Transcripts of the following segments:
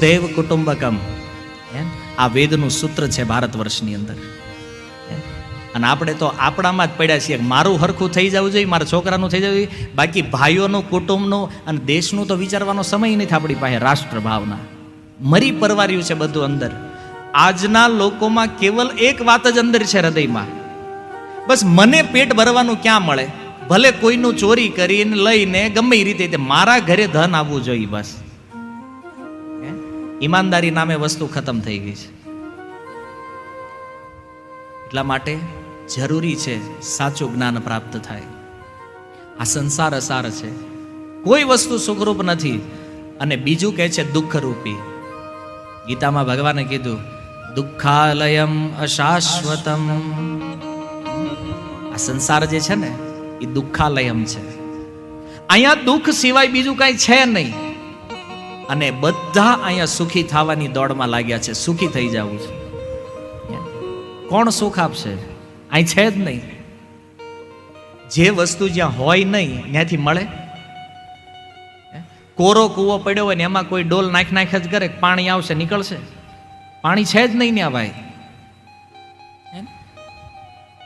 દેવ કુટુંબકમ, આ વેદનું સૂત્ર છે ભારત વર્ષની અંદર. અને આપણે તો આપણામાં જ પડ્યા છીએ, મારું હરખું થઈ જવું જોઈએ, મારા છોકરાનું થઈ જવું જોઈએ, બાકી ભાઈઓનું, કુટુંબનું અને દેશનું તો વિચારવાનો સમય નથી આપણી પાસે. રાષ્ટ્ર ભાવના મરી પરવાર્યું છે બધું અંદર. આજના લોકોમાં કેવલ એક વાત જ અંદર છે હૃદયમાં, બસ મને પેટ ભરવાનું ક્યાં મળે, ભલે કોઈનું ચોરી કરીને લઈને ગમે એ રીતે મારા ઘરે ધન આવવું જોઈએ. બસ ઈમાનદારી નામે વસ્તુ ખતમ થઈ ગઈ છે. એટલા માટે જરૂરી છે સાચું જ્ઞાન પ્રાપ્ત થાય. આ સંસાર અસાર છે, કોઈ વસ્તુ સુખરૂપ નથી. અને બીજું કહે છે દુઃખરૂપી. ગીતામાં ભગવાને કીધું દુઃખાલયમ અશાશ્વતમ. આ સંસાર જે છે ને એ દુઃખાલયમ છે. અહીંયા દુઃખ સિવાય બીજું કઈ છે નહીં. અને બધા અહીંયા સુખી થવાની દોડમાં લાગ્યા છે, સુખી થઈ જવું છે. કોણ સુખ આપશે? અહીં છે જ નહીં. જે વસ્તુ જ્યાં હોય નહીં ત્યાંથી મળે. કોરો કૂવો પડ્યો હોય ને એમાં કોઈ ડોલ નાખ જ કરે, પાણી આવશે નીકળશે? પાણી છે જ નહીં ત્યાં ભાઈ.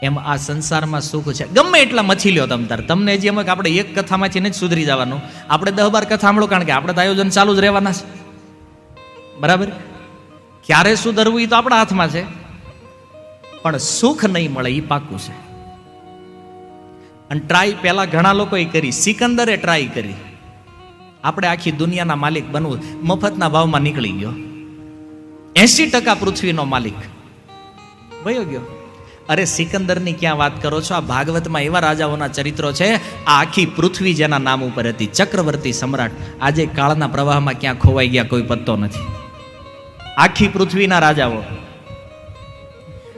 એમ આ સંસારમાં સુખ છે. ગમે એટલા મછી લ્યો તમને હજી એમ કે આપણે એક કથામાંથી નથી સુધરી જવાનું, આપણે 10-12 કથા સાંભળો, કારણ કે આપણે તો આયોજન ચાલુ જ રહેવાના છે. બરાબર? ક્યારે સુધરવું એ તો આપણા હાથમાં છે, પણ સુખ નહીં મળે એ પાક્કું છે. અને ટ્રાય પેલા ઘણા લોકોએ કરી, સિકંદરે ટ્રાય કરી. આપણે આખી દુનિયાના માલિક બનવું, મફતના ભાવમાં નીકળી ગયો. 80% પૃથ્વીનો માલિક વયો ગયો. અરે સિકંદરની ક્યાં વાત કરો છો? આ ભાગવતમાં એવા રાજાઓના ચરિત્રો છે. આ આખી પૃથ્વી જેના નામ ઉપર હતી, ચક્રવર્તી સમ્રાટ, આજે કાળના પ્રવાહમાં ક્યાં ખોવાઈ ગયા કોઈ પત્તો નથી. આખી પૃથ્વીના રાજાઓ.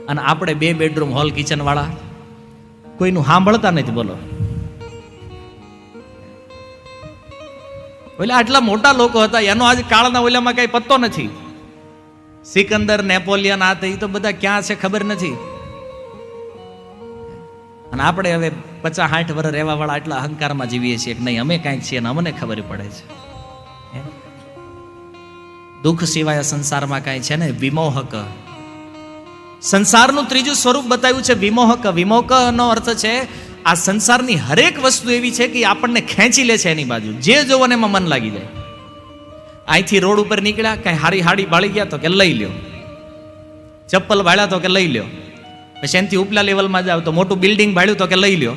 અને આપણે 2 બેડરૂમ હોલ કિચન વાળા કોઈનું સાંભળતા નથી. બોલો, ઓલા આટલા મોટા લોકો હતા, એનો આજે કાળના ઓલામાં કઈ પત્તો નથી. સિકંદર, નેપોલિયન, આ તો બધા ક્યાં છે ખબર નથી. અને આપણે હવે 50-60 વર્ષ રહેવા વાળા એટલા અહંકારમાં જીવીએ છીએ કે નહીં અમે કાંઈક છીએ ને અમને ખબર પડે છે. દુઃખ સિવાય સંસારમાં કાંઈ છે ને વિમોહક. સંસારનું ત્રીજું સ્વરૂપ બતાવ્યું છે વિમોહક. વિમોહકનો અર્થ છે આ સંસારની હરેક વસ્તુ એવી છે કે આપણને ખેંચી લે છે એની બાજુ, જે જોવાને એમાં મન લાગી જાય. અહીંથી રોડ ઉપર નીકળ્યા, કઈ હારી હાડી બાળી ગયા તો કે લઈ લ્યો, ચપ્પલ બાળ્યા તો કે લઈ લ્યો, પછી એનાથી ઉપલા લેવલમાં જાવ તો મોટું બિલ્ડિંગ બાળ્યું તો કે લઈ લ્યો,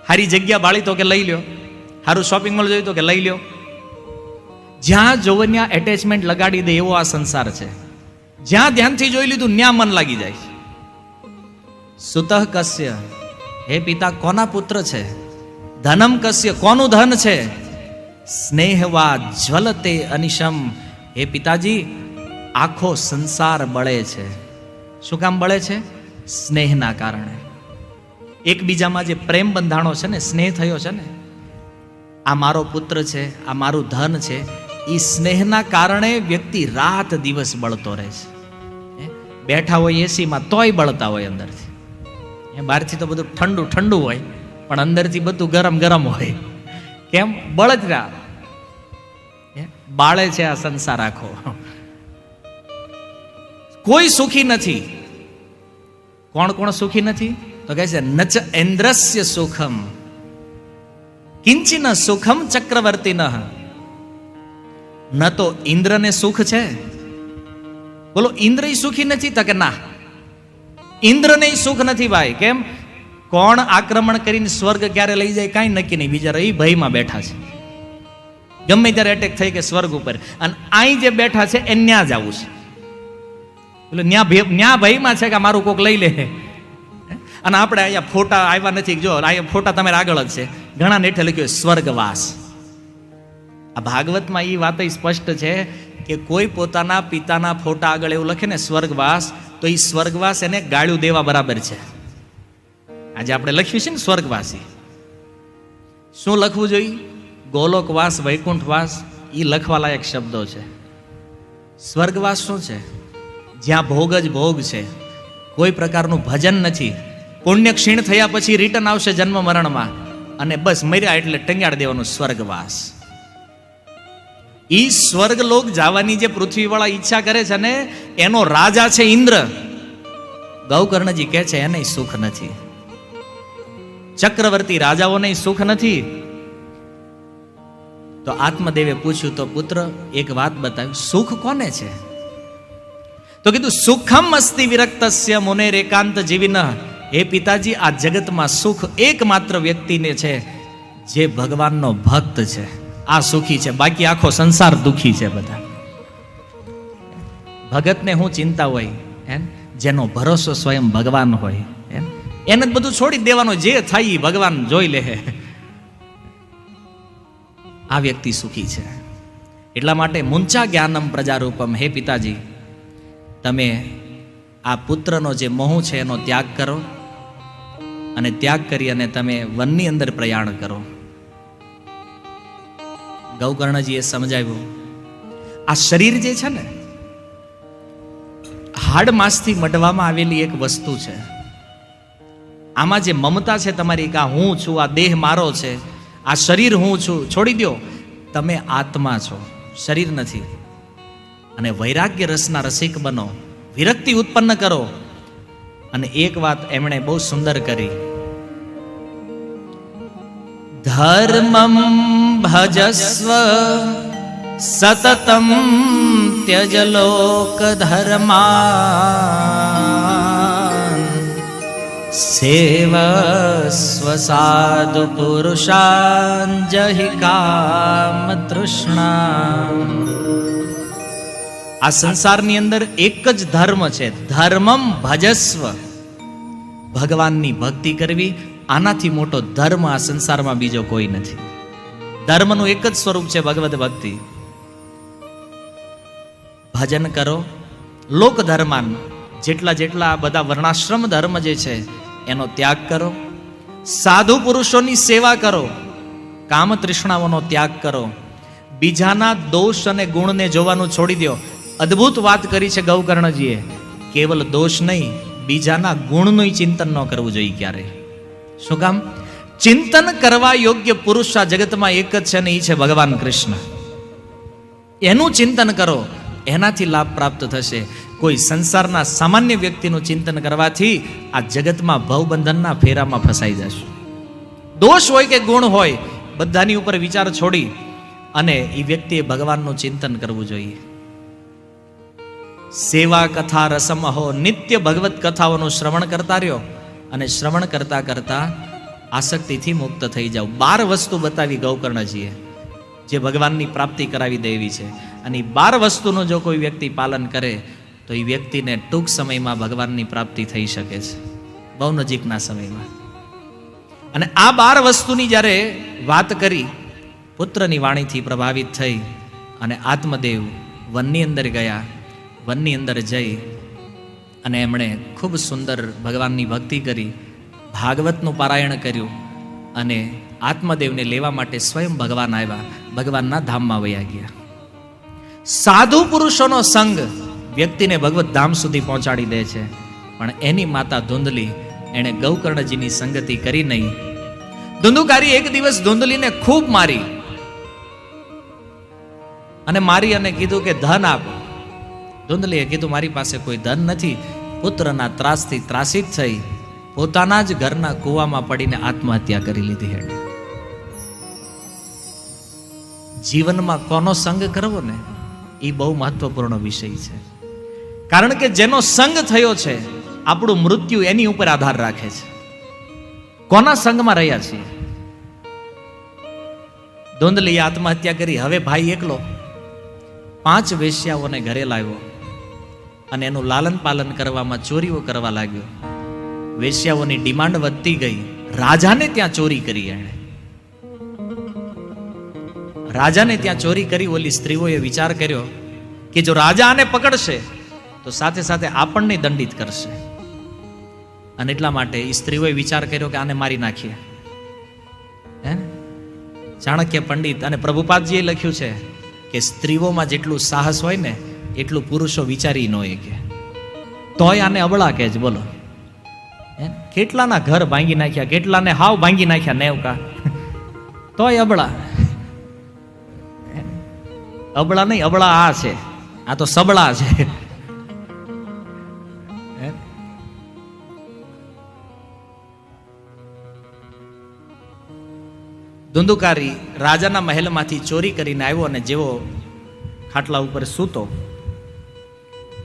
હારી જગ્યા બાળી તો કે લઈ લ્યો, સારું શોપિંગ મોલ જોયું તો કે લઈ લ્યો. જ્યાં જોવો ત્યાં એટેચમેન્ટ લગાડી દે એવો આ સંસાર છે. જ્યાં ધ્યાનથી જોઈ લીધું ત્યાં મન લાગી જાય. સુતઃ કસ્ય, હે પિતા કોના પુત્ર છે? ધનમ કસ્ય, કોનું ધન છે? સ્નેહવા જ્વલતે અનિશમ, હે પિતાજી આખો સંસાર બળે છે. શું કામ બળે છે? સ્નેહના કારણે. એકબીજામાં જે પ્રેમ બંધાણો છે ને, સ્નેહ થયો છે ને, આ મારો પુત્ર છે, આ મારું ધન છે, એ સ્નેહના કારણે વ્યક્તિ રાત દિવસ બળતો રહે છે. બેઠા હોય એસીમાં તોય બળતા હોય અંદરથી. બહારથી તો બધું ઠંડુ ઠંડુ હોય, પણ અંદરથી બધું ગરમ ગરમ હોય. કેમ? બળતરા બાળે છે આ સંસાર આખો. કોઈ સુખી નથી. કોણ કોણ સુખી નથી? તો કહે છે નચ ઇન્દ્રસ્ય સુખમ કિંચિન સુખમ ચક્રવર્તીન. ન તો ઇન્દ્રને સુખ છે. બોલો, ઇન્દ્ર સુખી નથી? તો કે ના, ઇન્દ્રને સુખ નથી ભાઈ. કેમ? કોણ આક્રમણ કરીને સ્વર્ગ ક્યારે લઈ જાય કાંઈ નક્કી નહીં. બિચારા એ ભયમાં બેઠા છે, ગમે ત્યારે એટેક થઈ કે સ્વર્ગ ઉપર. અને અહીં જે બેઠા છે એ ન્યા જ આવું છે. એટલે ન્યા ભયમાં છે કે મારું કોક લઈ લે. અને આપણે અહીંયા ફોટા આવ્યા નથી. જો અહીંયા ફોટા તમારે આગળ જ છે, ઘણા નેઠે લખ્યું સ્વર્ગવાસ. આ ભાગવતમાં એ વાત સ્પષ્ટ છે કે કોઈ પોતાના પિતાના ફોટા આગળ એવું લખે ને સ્વર્ગવાસ, તો એ સ્વર્ગવાસ એને ગાળ્યું દેવા બરાબર છે. આજે આપણે લખ્યું છે ને સ્વર્ગવાસી. શું લખવું જોઈએ? ગોલોકવાસ, વૈકુંઠવાસ, એ લખવા લાયક શબ્દો છે. સ્વર્ગવાસ શું છે? જ્યાં ભોગ જ ભોગ છે, કોઈ પ્રકારનું ભજન નથી. પુણ્ય ક્ષીણ થયા પછી રિટર્ન આવશે જન્મ મરણમાં, અને બસ મર્યા એટલે ટંગાડ દેવાનું સ્વર્ગવાસ. ઈ સ્વર્ગલોક જવાની જે પૃથ્વીવાળા ઈચ્છા કરે છે ને, એનો રાજા છે ઇન્દ્ર. ગૌકર્ણજી કહે છે એને સુખ નથી, ચક્રવર્તી રાજાઓને સુખ નથી. તો આત્મદેવે પૂછ્યું, તો પુત્ર એક વાત બતાવી, સુખ કોને છે? તો કીધું સુખમ અસ્તિ વિરક્તસ્ય મુનેર એકાંત જીવિન. હે પિતાજી, આ જગતમાં સુખ એકમાત્ર વ્યક્તિને છે જે ભગવાનનો ભક્ત છે, આ સુખી છે. બાકી આખો સંસાર દુખી છે બધા. ભગતને હું ચિંતા હોય, જેનો ભરોસો સ્વયં ભગવાન હોય, એને જ બધું છોડી દેવાનું, જે થાય ભગવાન જોઈ લે. આ વ્યક્તિ સુખી છે. એટલા માટે મુંચા જ્ઞાનમ પ્રજારૂપમ. હે પિતાજી, તમે આ પુત્રનો જે મોહ છે એનો ત્યાગ કરો, અને ત્યાગ કરી અને તમે વનની અંદર પ્રયાણ કરો. ગૌકર્ણજીએ સમજાવ્યું, આ શરીર જે છે ને, હાડ માંસથી મઢવામાં આવેલી એક વસ્તુ છે. આમાં જે મમતા છે તમારી કે આ હું છું, આ દેહ મારો છે, આ શરીર હું છું, છોડી દો. તમે આત્મા છો, શરીર નથી. અને વૈરાગ્ય રસના રસિક બનો, વિરક્તિ ઉત્પન્ન કરો. અને એક વાત એમણે બહુ સુંદર કરી, ધર્મમ ભજસ્વ સતતમ ત્યજ લોક ધર્માન સેવસ્વ સાધુ પુરુષાન જહિ કામ તૃષ્ણા. આ સંસારની અંદર એક જ ધર્મ છે, ધર્મમ ભજસ્વ. ભગવાનની ભક્તિ કરવી, આનાથી મોટો ધર્મ આ સંસારમાં બીજો કોઈ નથી. ધર્મનું એક જ સ્વરૂપ છે ભગવદ ભક્તિ. ભજન કરો, લોક ધર્માન, જેટલા બધા વર્ણાશ્રમ ધર્મ જે છે એનો ત્યાગ કરો, સાધુ પુરુષોની સેવા કરો, કામ તૃષ્ણાઓનો ત્યાગ કરો, બીજાના દોષ અને ગુણને જોવાનું છોડી દો. અદ્ભુત વાત કરી છે ગૌકર્ણજીએ, કેવલ દોષ નહીં, બીજાના ગુણનું ચિંતન ન કરવું જોઈએ ક્યારે. શું કામ? ચિંતન કરવા યોગ્ય પુરુષ આ જગતમાં એક જ છે ને, એ છે ભગવાન કૃષ્ણ. એનું ચિંતન કરો, એનાથી લાભ પ્રાપ્ત થશે. કોઈ સંસારના સામાન્ય વ્યક્તિનું ચિંતન કરવાથી આ જગતમાં ભવબંધનના ફેરામાં ફસાઈ જશે. દોષ હોય કે ગુણ હોય, બધાની ઉપર વિચાર છોડી અને એ વ્યક્તિએ ભગવાનનું ચિંતન કરવું જોઈએ. સેવા કથા રસમહો, નિત્ય ભગવત કથાઓનું શ્રવણ કરતા રહ્યો, અને શ્રવણ કરતા કરતા આસક્તિથી મુક્ત થઈ જાવ. 12 વસ્તુ બતાવી ગૌકર્ણજીએ, જે ભગવાનની પ્રાપ્તિ કરાવી દેવી છે. અને 12 વસ્તુનું જો કોઈ વ્યક્તિ પાલન કરે તો એ વ્યક્તિને ટૂંક સમયમાં ભગવાનની પ્રાપ્તિ થઈ શકે છે, બહુ નજીકના સમયમાં. અને આ 12 વસ્તુની જ્યારે વાત કરી, પુત્રની વાણીથી પ્રભાવિત થઈ અને આત્મદેવ વનની અંદર ગયા. વનની અંદર જઈ અને એમણે ખૂબ સુંદર ભગવાનની ભક્તિ કરી, ભાગવતનું પારાયણ કર્યું, અને આત્મદેવને લેવા માટે સ્વયં ભગવાન આવ્યા, ભગવાનના ધામમાં વયા ગયા. સાધુ પુરુષોનો સંગ વ્યક્તિને ભગવત ધામ સુધી પહોંચાડી દે છે, પણ એની માતા ધુંધલી, એણે ગૌકર્ણજીની સંગતિ કરી નહીં. ધુંધુકારી એક દિવસ ધુંધલીને ખૂબ મારી, અને મારી અને કીધું કે ધન આપ. ધુંધલીએ કીધું મારી પાસે કોઈ ધન નથી. પુત્રના ત્રાસથી ત્રાસિત થઈ પોતાના જ ઘરના કૂવામાં પડીને આત્મહત્યા કરી લીધી. એણે જીવનમાં કોનો સંગ કરવો ને, એ બહુ મહત્વપૂર્ણ વિષય છે. કારણ કે જેનો સંગ થયો છે, આપણું મૃત્યુ એની ઉપર આધાર રાખે છે. કોના સંગમાં રહ્યા છીએ? ધુંધલીએ આત્મહત્યા કરી. હવે ભાઈ એકલો 5 વેશ્યાઓને ઘરે લાવ્યો અને એનું લાલન પાલન કરવામાં ચોરીઓ કરવા લાગ્યો. વેશ્યાઓની ડિમાન્ડ વધતી ગઈ. રાજાને ત્યાં ચોરી કરી. એણે રાજાને ત્યાં ચોરી કરી. ઓલી સ્ત્રીઓએ વિચાર કર્યો કે જો રાજા આને પકડશે તો સાથે સાથે આપણને દંડિત કરશે, અને એટલા માટે એ સ્ત્રીઓએ વિચાર કર્યો કે આને મારી નાખીએ. ચાણક્ય પંડિત અને પ્રભુપાદજીએ લખ્યું છે કે સ્ત્રીઓમાં જેટલું સાહસ હોય ને એટલું પુરુષો વિચારી ન હોય, કે તોય આને અબળા કે જ. બોલો, કેટલાના ઘર ભાંગી નાખ્યા, કેટલાને હાવ ભાંગી નાખ્યા, નેવકા, તોય અબળા. અબળા નહીં, અબળા આ છે, આ તો સબળા છે. ધુંધુકારી રાજાના મહેલમાંથી ચોરી કરીને આવ્યો અને જેવો ખાટલા ઉપર સૂતો,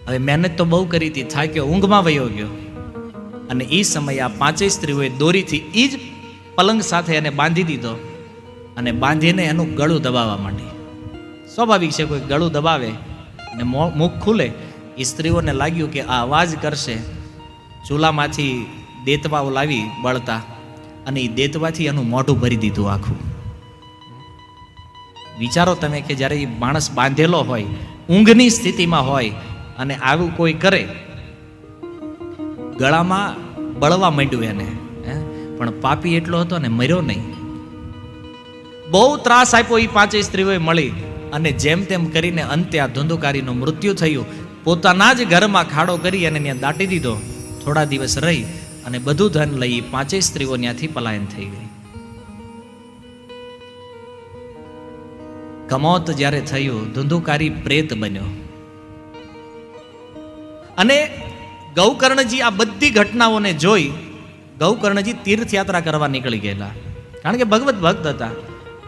હવે મહેનત તો બહુ કરી હતી, થાક્યો, ઊંઘમાં વયો ગયો. અને એ સમયે આ પાંચેય સ્ત્રીઓએ દોરીથી એ જ પલંગ સાથે એને બાંધી દીધો અને બાંધીને એનું ગળું દબાવવા માંડી. સ્વાભાવિક છે, કોઈ ગળું દબાવે અને મુખ ખુલે, એ સ્ત્રીઓને લાગ્યું કે આ અવાજ કરશે. ચૂલામાંથી દેતવાઓ લાવી બળતા અને એ દેતવાથી એનું મોઢું ભરી દીધું આખું. વિચારો તમે કે જ્યારે એ માણસ બાંધેલો હોય, ઊંઘની સ્થિતિમાં હોય અને આવું કોઈ કરે, ગળામાં બળવા માંડ્યું એને. પણ પાપી એટલો હતો ને મર્યો નહીં. બહુ ત્રાસ આપ્યો એ પાંચેય સ્ત્રીઓએ મળી અને જેમ તેમ કરીને અંતે આ ધુંધુકારીનું મૃત્યુ થયું. પોતાના જ ઘરમાં ખાડો કરી અને ત્યાં દાટી દીધો. થોડા દિવસ રહી અને બધું ધન લઈ પાંચેય સ્ત્રીઓ ત્યાંથી પલાયન થઈ ગઈ. કમોત જ્યારે થયું, ધુંધુકારી પ્રેત બન્યો. અને ગૌકર્ણજી આ બધી ઘટનાઓને જોઈ ગૌકર્ણજી તીર્થયાત્રા કરવા નીકળી ગયેલા, કારણ કે ભગવત ભક્ત હતા.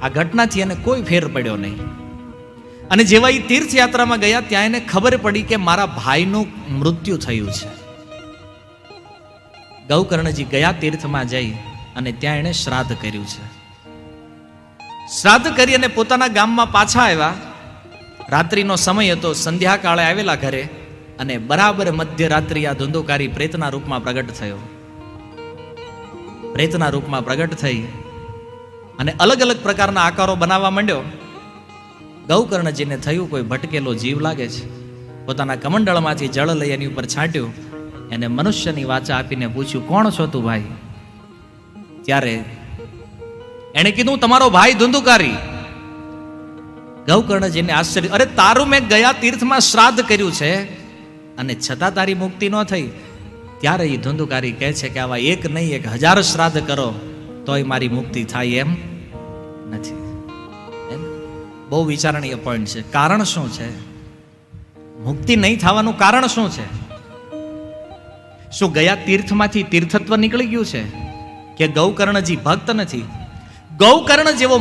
આ ઘટનાથી એને કોઈ ફેર પડ્યો નહીં. અને જેવા એ તીર્થયાત્રામાં ગયા ત્યાં એને ખબર પડી કે મારા ભાઈનું મૃત્યુ થયું છે. ગૌકર્ણજી ગયા તીર્થમાં જઈ અને ત્યાં એણે શ્રાદ્ધ કર્યું છે. શ્રાદ્ધ કરી અને પોતાના ગામમાં પાછા આવ્યા. રાત્રિનો સમય હતો, સંધ્યાકાળે આવેલા ઘરે અને બરાબર મધ્યરાત્રિ આ ધુંધુકારી પ્રેતના રૂપમાં પ્રગટ થયો. પ્રેતના રૂપમાં પ્રગટ થઈ અને અલગ અલગ પ્રકારના આકારો બનાવવા માંડ્યો. ગૌકર્ણજીને થયું કોઈ ભટકેલો જીવ લાગે છે. પોતાના કમંડળમાંથી જળ લઈ એની ઉપર છાંટ્યું, એને મનુષ્યની વાચા આપીને પૂછ્યું, કોણ છો તું ભાઈ? ત્યારે એણે કીધું, તમારો ભાઈ ધુંધુકારી. ગૌકર્ણજીને આશ્ચર્ય, અરે તારું મેં ગયા તીર્થમાં શ્રાદ્ધ કર્યું છે અને છતાં તારી મુક્તિ ન થઈ. ત્યારે એ ધુંધુકારી કહે છે કે આવા એક નહીં 1000 શ્રાદ્ધ કરો તોય મારી મુક્તિ થાય એમ નથી. બહુ વિચારણીય પોઈન્ટ છે. કારણ શું છે? મુક્તિ નહીં થવાનું કારણ શું છે? શું ગયા તીર્થમાંથી તીર્થત્વ નીકળી ગયું છે કે ગૌકર્ણજી ભક્ત નથી? ગૌકર્ણ જેવો